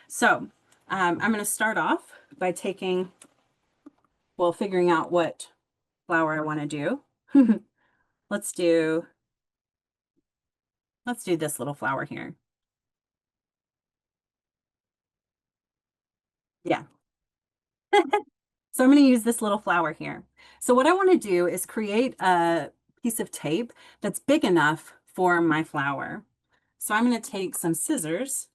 [SPEAKER 2] So I'm going to start off by figuring out what flower I want to do. Let's do this little flower here. Yeah. So I'm going to use this little flower here. So what I want to do is create a piece of tape that's big enough for my flower. So I'm going to take some scissors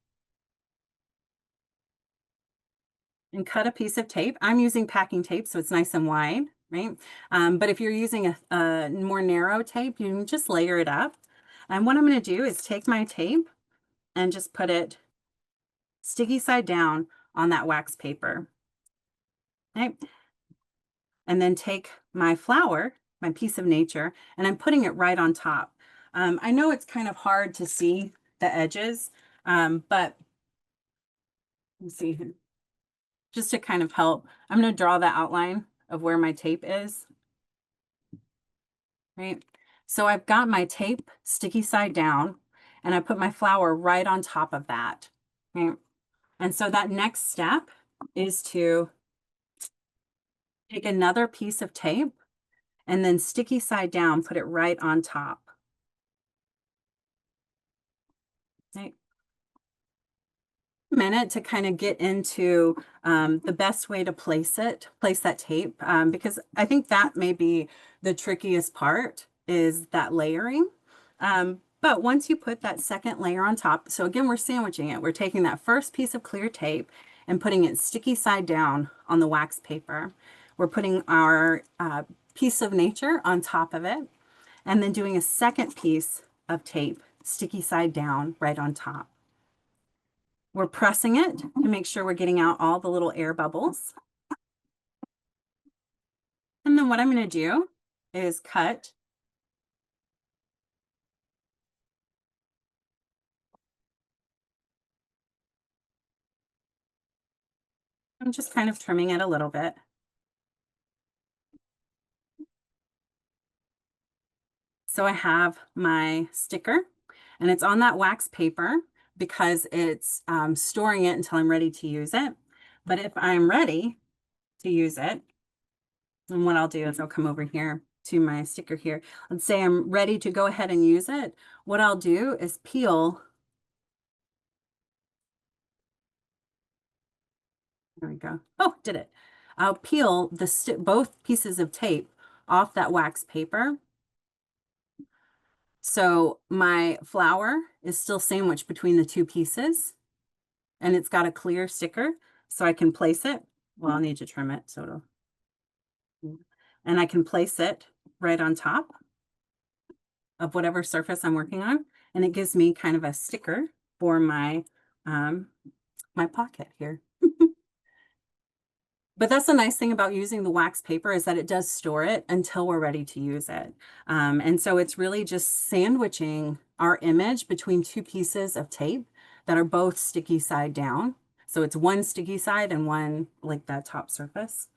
[SPEAKER 2] and cut a piece of tape. I'm using packing tape, so it's nice and wide, right? But if you're using a more narrow tape, you can just layer it up. And what I'm going to do is take my tape and just put it sticky side down on that wax paper. Okay? And then take my flower, my piece of nature, and I'm putting it right on top. I know it's kind of hard to see the edges, but let's see here. Just to kind of help, I'm going to draw the outline of where my tape is. Right? So I've got my tape sticky side down, and I put my flower right on top of that. Right? And so that next step is to take another piece of tape and then sticky side down, put it right on top. Right? Minute to kind of get into the best way to place that tape, because I think that may be the trickiest part is that layering. But once you put that second layer on top, so again, we're sandwiching it. We're taking that first piece of clear tape and putting it sticky side down on the wax paper. We're putting our piece of nature on top of it, and then doing a second piece of tape sticky side down right on top. We're pressing it to make sure we're getting out all the little air bubbles. And then what I'm going to do is cut. I'm just kind of trimming it a little bit. So I have my sticker, and it's on that wax paper because it's storing it until I'm ready to use it. But if I'm ready to use it, and what I'll do is I'll come over here to my sticker here. Let's say I'm ready to go ahead and use it. What I'll do is peel. There we go. Oh, did it. I'll peel both pieces of tape off that wax paper. So my flower is still sandwiched between the two pieces, and it's got a clear sticker, so I can place it. Well, I'll need to trim it, and I can place it right on top of whatever surface I'm working on, and it gives me kind of a sticker for my my pocket here. But that's the nice thing about using the wax paper is that it does store it until we're ready to use it. And so it's really just sandwiching our image between two pieces of tape that are both sticky side down. So it's one sticky side and one like that top surface.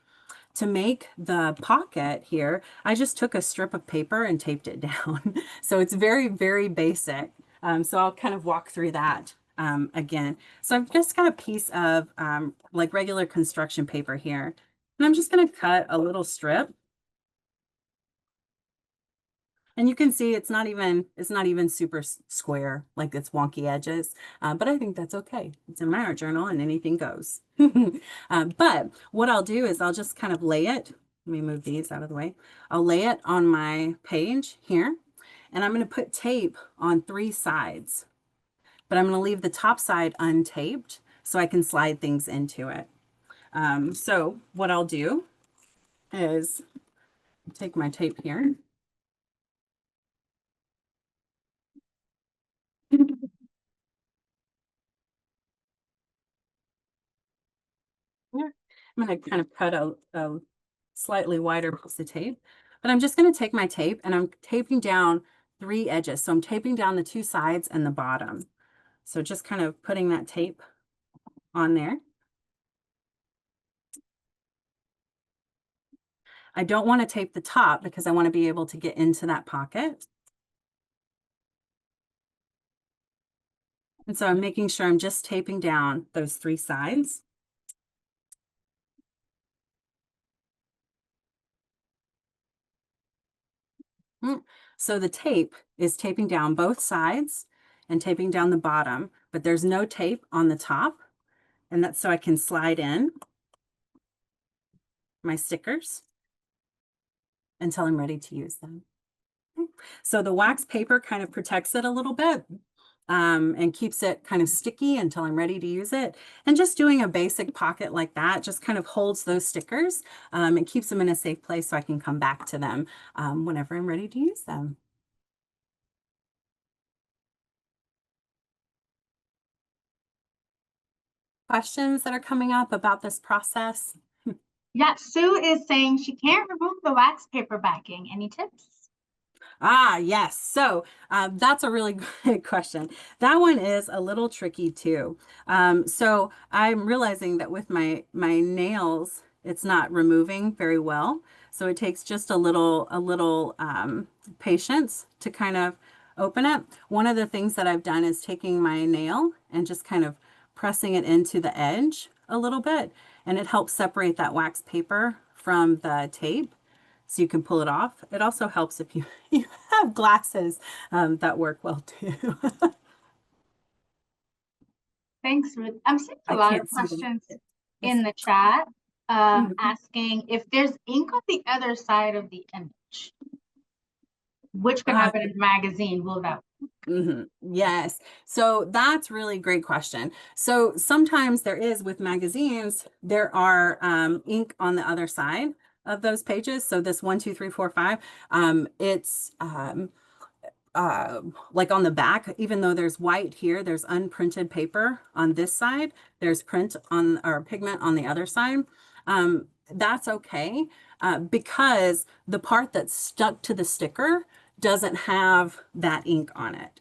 [SPEAKER 2] to make the pocket here, I just took a strip of paper and taped it down. So it's very, very basic. So I'll kind of walk through that again. So I've just got a piece of like regular construction paper here. And I'm just going to cut a little strip. And you can see it's not even super square, like it's wonky edges, but I think that's okay. It's a my journal and anything goes. But what I'll do is I'll just kind of lay it. Let me move these out of the way. I'll lay it on my page here, and I'm going to put tape on 3 sides, but I'm going to leave the top side untaped so I can slide things into it. So what I'll do is take my tape here. Yeah. I'm going to kind of cut a slightly wider piece of tape, but I'm just going to take my tape and I'm taping down 3 edges. So I'm taping down the 2 sides and the bottom. So just kind of putting that tape on there. I don't want to tape the top because I want to be able to get into that pocket. And so I'm making sure I'm just taping down those 3 sides. So the tape is taping down both sides and taping down the bottom, but there's no tape on the top. And that's so I can slide in my stickers until I'm ready to use them. So the wax paper kind of protects it a little bit and keeps it kind of sticky until I'm ready to use it. And just doing a basic pocket like that just kind of holds those stickers and keeps them in a safe place so I can come back to them whenever I'm ready to use them. Questions that are coming up about this process?
[SPEAKER 1] Yeah, Sue is saying she can't remove the wax paper backing. Any tips?
[SPEAKER 2] Ah, yes. So that's a really good question. That one is a little tricky too. So I'm realizing that with my nails, it's not removing very well. So it takes just a little patience to kind of open it. One of the things that I've done is taking my nail and just kind of pressing it into the edge a little bit, and it helps separate that wax paper from the tape so you can pull it off. It also helps if you, you have glasses that work well too.
[SPEAKER 1] Thanks, Ruth. I'm seeing a
[SPEAKER 2] I
[SPEAKER 1] lot of
[SPEAKER 2] can't see them.
[SPEAKER 1] questions in the chat asking if there's ink on the other side of the image, which could happen in a magazine. Will that?
[SPEAKER 2] Yes. So that's really great question. So sometimes there is with magazines, there are ink on the other side of those pages. So this 1, 2, 3, 4, 5, it's like on the back, even though there's white here, there's unprinted paper on this side, there's print on or pigment on the other side. That's okay because the part that's stuck to the sticker doesn't have that ink on it.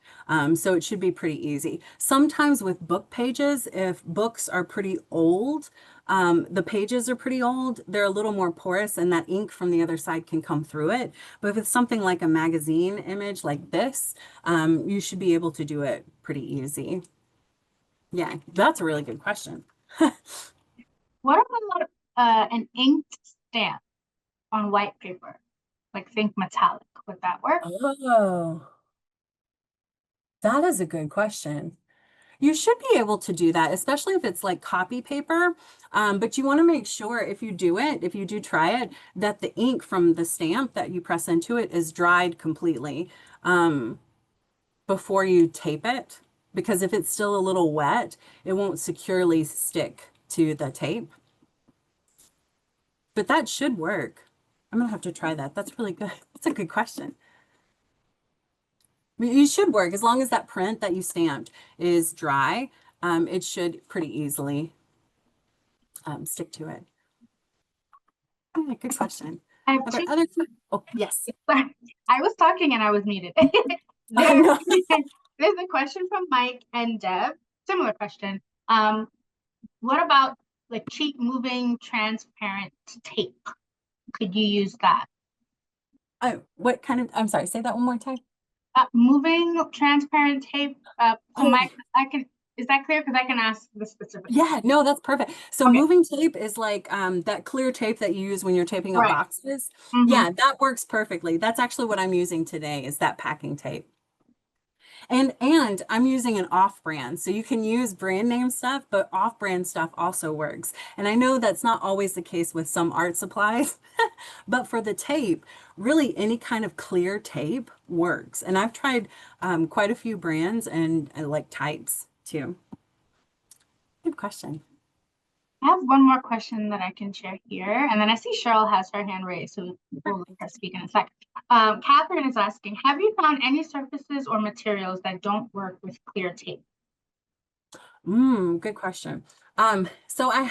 [SPEAKER 2] So it should be pretty easy. Sometimes with book pages, if books are pretty old, the pages are pretty old, they're a little more porous and that ink from the other side can come through it. But if it's something like a magazine image like this, you should be able to do it pretty easy. Yeah, that's a really good question.
[SPEAKER 1] What about an inked stamp on white paper, like think metallic? Would that work?
[SPEAKER 2] Oh, that is a good question. You should be able to do that, especially if it's like copy paper. But you want to make sure if you do it, if you do try it, that the ink from the stamp that you press into it is dried completely before you tape it. Because if it's still a little wet, it won't securely stick to the tape. But that should work. I'm gonna have to try that. That's really good. That's a good question. You should work as long as that print that you stamped is dry. It should pretty easily stick to it. Oh, good question.
[SPEAKER 1] I have
[SPEAKER 2] Are there
[SPEAKER 1] two.
[SPEAKER 2] other? Oh, yes.
[SPEAKER 1] I was talking and I was muted.
[SPEAKER 2] Oh, no.
[SPEAKER 1] There's a question from Mike and Deb. Similar question. What about like cheap moving transparent tape? could you use that?
[SPEAKER 2] What kind of, I'm sorry, say that one more time.
[SPEAKER 1] Moving transparent tape to
[SPEAKER 2] Oh,
[SPEAKER 1] I can, is that clear? Because I can ask the specific.
[SPEAKER 2] yeah, no, that's perfect. So
[SPEAKER 1] Okay,
[SPEAKER 2] moving tape is like that clear tape that you use when you're taping up
[SPEAKER 1] right.
[SPEAKER 2] boxes.
[SPEAKER 1] Mm-hmm.
[SPEAKER 2] Yeah, that works perfectly. That's actually what I'm using today is that packing tape. And I'm using an off-brand. So you can use brand name stuff, but off-brand stuff also works. And I know that's not always the case with some art supplies, but for the tape, really any kind of clear tape works. And I've tried quite a few brands and like types too. Good question.
[SPEAKER 1] I have one more question that I can share here, and then I see Cheryl has her hand raised, so we'll let her speak in a second. Catherine is asking, have you found any surfaces or materials that don't work with clear tape?
[SPEAKER 2] Good question. So I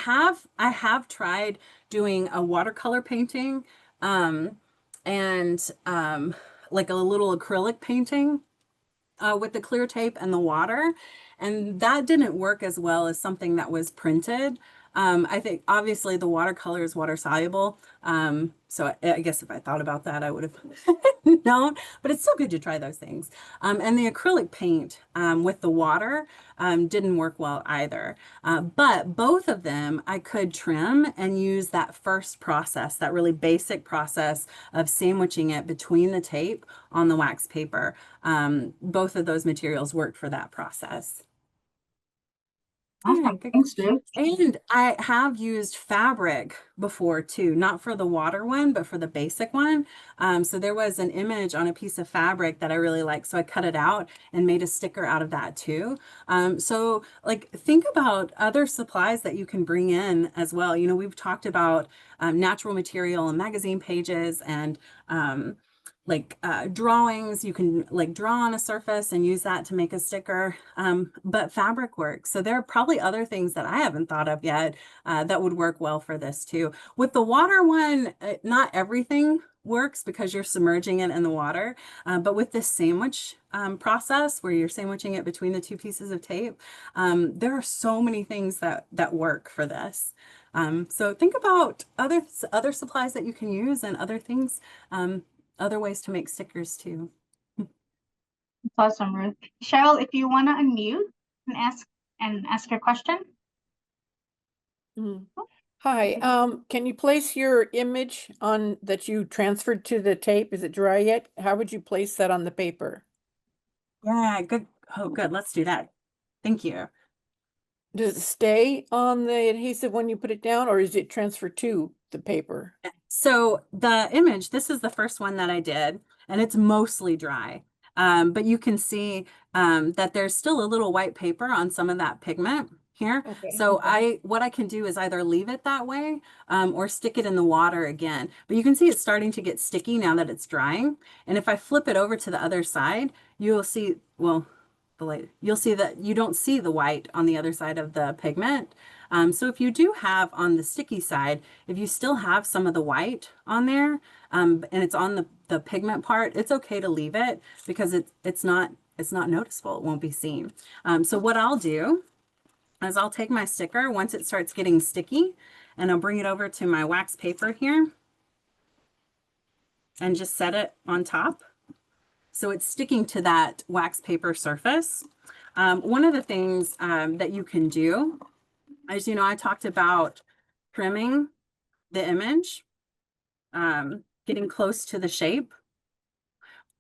[SPEAKER 2] have tried doing a watercolor painting, um, and like a little acrylic painting with the clear tape and the water, and that didn't work as well as something that was printed. I think obviously the watercolor is water soluble. So I guess if I thought about that, I would have known, but it's still good to try those things. And the acrylic paint with the water didn't work well either. But both of them I could trim and use that first process, that really basic process of sandwiching it between the tape on the wax paper. Both of those materials worked for that process. Yeah,
[SPEAKER 1] Awesome.
[SPEAKER 2] good
[SPEAKER 1] Thanks,
[SPEAKER 2] question.
[SPEAKER 1] Ruth.
[SPEAKER 2] And I have used fabric before too, not for the water one, but for the basic one. So there was an image on a piece of fabric that I really liked. So I cut it out and made a sticker out of that too. So like think about other supplies that you can bring in as well. You know, we've talked about natural material and magazine pages and like drawings. You can like draw on a surface and use that to make a sticker, but fabric works. So there are probably other things that I haven't thought of yet that would work well for this too. With the water one, not everything works because you're submerging it in the water, but with this sandwich process where you're sandwiching it between the two pieces of tape, there are so many things that work for this. So think about other supplies that you can use and other things. Other ways to make stickers too.
[SPEAKER 1] Awesome, Ruth. Cheryl, if you want to unmute and ask your question.
[SPEAKER 3] Mm. Hi, can you place your image on that you transferred to the tape? Is it dry yet? How would you place that on the paper?
[SPEAKER 2] Yeah, good. Oh, good. Let's do that. Thank you.
[SPEAKER 3] Does it stay on the adhesive when you put it down, or is it transferred to the paper?
[SPEAKER 2] So the image, this is the first one that I did, and it's mostly dry. But you can see that there's still a little white paper on some of that pigment here.
[SPEAKER 3] Okay.
[SPEAKER 2] So what I can do is either leave it that way or stick it in the water again. But you can see it's starting to get sticky now that it's drying. And if I flip it over to the other side, you'll see, well, the light, you'll see that you don't see the white on the other side of the pigment. So if you do have on the sticky side, if you still have some of the white on there, and it's on the pigment part, it's okay to leave it because it's not noticeable. It won't be seen. So what I'll do is I'll take my sticker once it starts getting sticky and I'll bring it over to my wax paper here and just set it on top. So it's sticking to that wax paper surface. One of the things that you can do, as you know, I talked about trimming the image, getting close to the shape.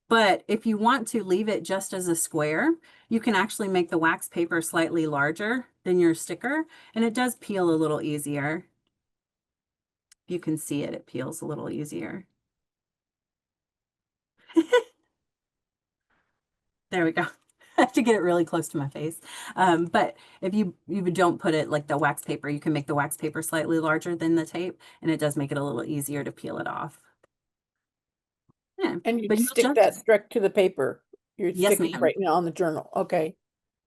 [SPEAKER 2] But if you want to leave it just as a square, you can actually make the wax paper slightly larger than your sticker, and it does peel a little easier. You can see it, it peels a little easier. There we go. I have to get it really close to my face. But if you don't put it like the wax paper, you can make the wax paper slightly larger than the tape, and it does make it a little easier to peel it off. Yeah,
[SPEAKER 3] And you
[SPEAKER 2] but
[SPEAKER 3] stick that straight to the paper. You're
[SPEAKER 2] Yes,
[SPEAKER 3] sticking it
[SPEAKER 2] ma'am.
[SPEAKER 3] right now on the journal. Okay.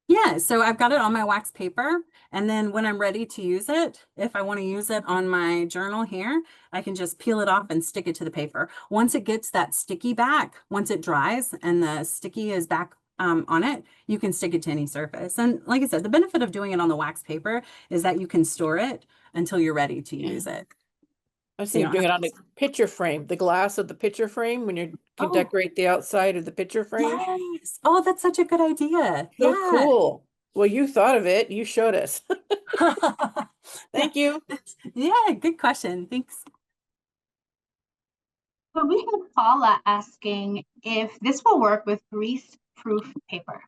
[SPEAKER 2] Yeah, so I've got it on my wax paper, and then when I'm ready to use it, if I want to use it on my journal here, I can just peel it off and stick it to the paper. Once it gets that sticky back, once it dries and the sticky is back on it, you can stick it to any surface. And like I said, the benefit of doing it on the wax paper is that you can store it until you're ready to use it.
[SPEAKER 3] I was
[SPEAKER 2] So you
[SPEAKER 3] thinking
[SPEAKER 2] don't
[SPEAKER 3] doing
[SPEAKER 2] have
[SPEAKER 3] it on the picture frame, the glass of the picture frame when you can
[SPEAKER 2] Oh.
[SPEAKER 3] decorate the outside of the picture frame.
[SPEAKER 2] Yes. Oh, that's such a good idea.
[SPEAKER 3] So
[SPEAKER 2] Yeah.
[SPEAKER 3] cool. Well, you thought of it. You showed us. Thank you.
[SPEAKER 2] Yeah, good question. Thanks.
[SPEAKER 1] So we have Paula asking if this will work with grease-proof paper.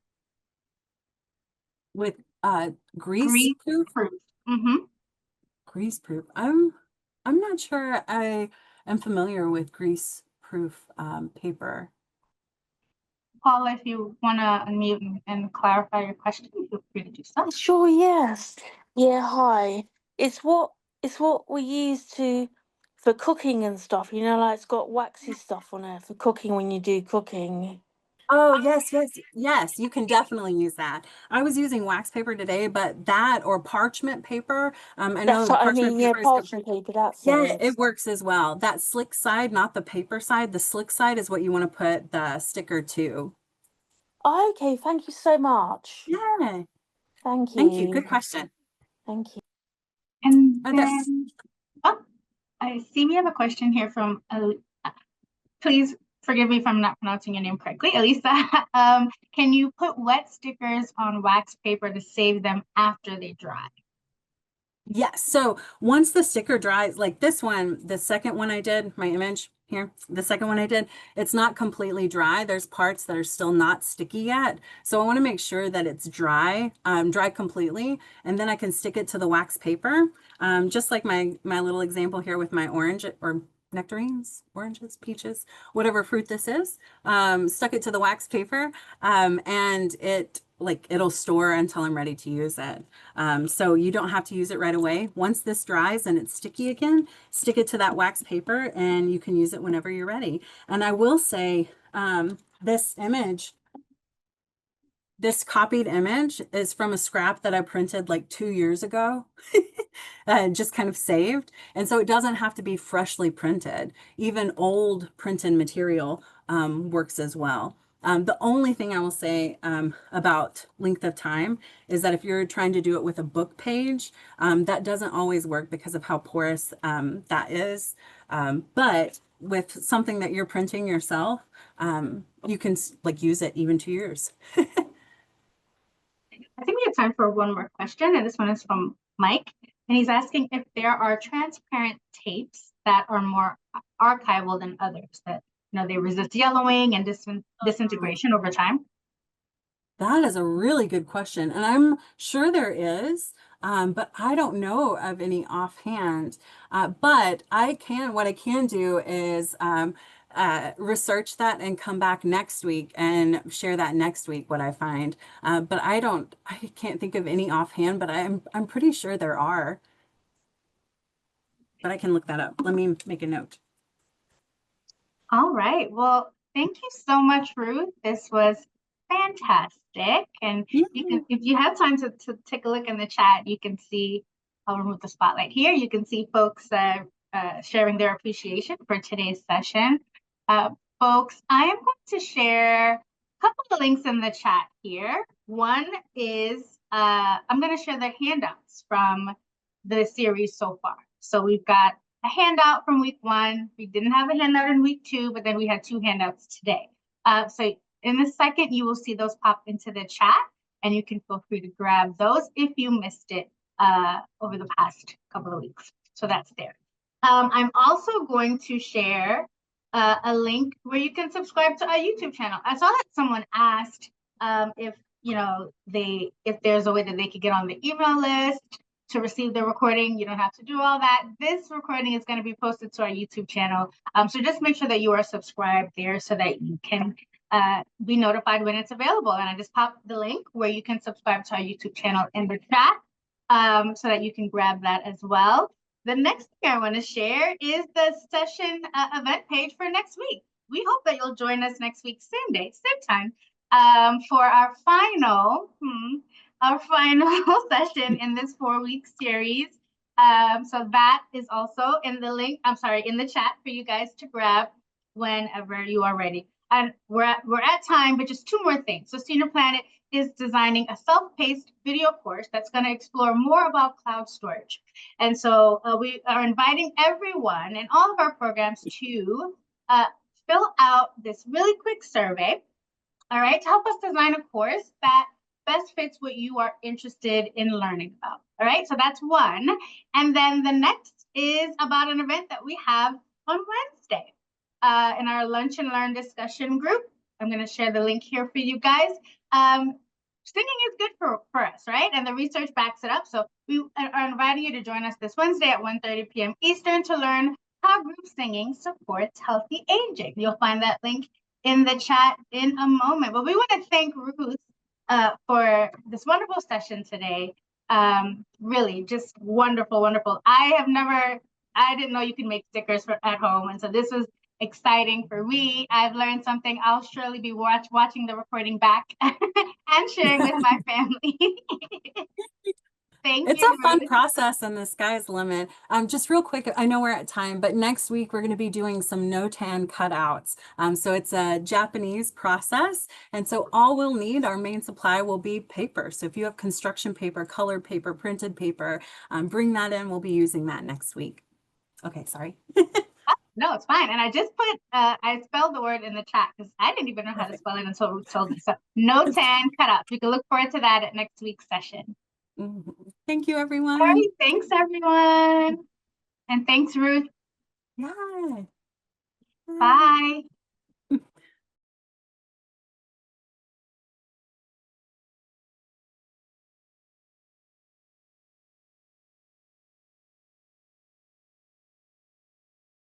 [SPEAKER 2] With grease proof?
[SPEAKER 1] Grease-proof. Mm-hmm.
[SPEAKER 2] Grease proof. I'm not sure I am familiar with grease proof paper.
[SPEAKER 1] Paula, if you want to unmute and clarify your question, feel free to do so.
[SPEAKER 4] Sure, yes. Yeah, hi. It's what we use for cooking and stuff, like it's got waxy stuff on it for cooking when you do cooking.
[SPEAKER 2] Oh, yes. You can definitely use that. I was using wax paper today, but that or parchment paper, I know
[SPEAKER 4] That's what I
[SPEAKER 2] parchment
[SPEAKER 4] mean, yeah,
[SPEAKER 2] paper is good.
[SPEAKER 4] parchment paper, that's
[SPEAKER 2] Yeah,
[SPEAKER 4] it.
[SPEAKER 2] it works as well. That slick side, not the paper side. The slick side is what you want to put the sticker to.
[SPEAKER 4] Okay, thank you so much.
[SPEAKER 2] Yeah,
[SPEAKER 4] Thank
[SPEAKER 2] thank you.
[SPEAKER 4] you.
[SPEAKER 2] Good question.
[SPEAKER 4] Thank you.
[SPEAKER 1] And
[SPEAKER 2] That's
[SPEAKER 1] then, I see we have a question here from, please forgive me if I'm not pronouncing your name correctly, Elisa. Can you put wet stickers on wax paper to save them after they dry?
[SPEAKER 2] Yes. So once the sticker dries, like this one, the second one I did, my image here, the second one I did, it's not completely dry. There's parts that are still not sticky yet. So I want to make sure that it's dry, dry completely, and then I can stick it to the wax paper. Just like my little example here with my orange or nectarines, oranges, peaches, whatever fruit this is, stuck it to the wax paper, and it'll store until I'm ready to use it. So you don't have to use it right away. Once this dries and it's sticky again, stick it to that wax paper and you can use it whenever you're ready. And I will say, this image, this copied image is from a scrap that I printed like 2 years ago. Just kind of saved. And so it doesn't have to be freshly printed. Even old printed material works as well. The only thing I will say about length of time is that if you're trying to do it with a book page, that doesn't always work because of how porous that is. But with something that you're printing yourself, you can use it even 2 years.
[SPEAKER 1] I think we have time for one more question, and this one is from Mike, and he's asking if there are transparent tapes that are more archival than others, that they resist yellowing and disintegration over time.
[SPEAKER 2] That is a really good question, and I'm sure there is, but I don't know of any offhand. But what I can do is research that and come back next week and share that next week what I find. But I can't think of any offhand, but I'm pretty sure there are. But I can look that up. Let me make a note.
[SPEAKER 1] All right. Well, thank you so much, Ruth. This was fantastic. And
[SPEAKER 2] Yeah.
[SPEAKER 1] if you have time to take a look in the chat, you can see, I'll remove the spotlight here. You can see folks sharing their appreciation for today's session. Folks, I am going to share a couple of links in the chat here. One is I'm going to share the handouts from the series so far. So we've got a handout from week 1. We didn't have a handout in week 2, but then we had 2 handouts today. So in a second, you will see those pop into the chat, and you can feel free to grab those if you missed it over the past couple of weeks. So that's there. I'm also going to share a link where you can subscribe to our YouTube channel. I saw that someone asked if there's a way that they could get on the email list to receive the recording. You don't have to do all that. This recording is going to be posted to our YouTube channel. So just make sure that you are subscribed there so that you can be notified when it's available. And I just popped the link where you can subscribe to our YouTube channel in the chat so that you can grab that as well. The next thing I want to share is the session event page for next week. We hope that you'll join us next week, same day, same time, for our final session in this 4-week series. So that is also in the link, in the chat for you guys to grab whenever you are ready. and we're at time, but just two more things. So Senior Planet is designing a self-paced video course that's going to explore more about cloud storage. And so we are inviting everyone in all of our programs to fill out this really quick survey, all right, to help us design a course that best fits what you are interested in learning about. All right, so that's one. And then the next is about an event that we have on Wednesday in our Lunch and Learn discussion group. I'm going to share the link here for you guys. Singing is good for us, right? And the research backs it up. So we are inviting you to join us this Wednesday at 1:30 p.m. Eastern to learn how group singing supports healthy aging. You'll find that link in the chat in a moment. But we want to thank Ruth for this wonderful session today. Really just wonderful, wonderful. I didn't know you can make stickers at home. And so this was exciting for me. I've learned something. I'll surely be watching the recording back and sharing with my family. Thank
[SPEAKER 2] It's
[SPEAKER 1] you,
[SPEAKER 2] a fun
[SPEAKER 1] Ruth.
[SPEAKER 2] process and the sky's the limit. Just real quick, I know we're at time, but next week we're going to be doing some no-tan cutouts. So it's a Japanese process. And so all we'll need, our main supply will be paper. So if you have construction paper, colored paper, printed paper, bring that in. We'll be using that next week. Okay, sorry.
[SPEAKER 1] No, it's fine. And I just put, I spelled the word in the chat because I didn't even know how to spell it until Ruth told me. So no tan cutouts. You can look forward to that at next week's session.
[SPEAKER 2] Thank you, everyone.
[SPEAKER 1] All right, thanks, everyone. And thanks, Ruth.
[SPEAKER 2] Yeah.
[SPEAKER 1] Bye.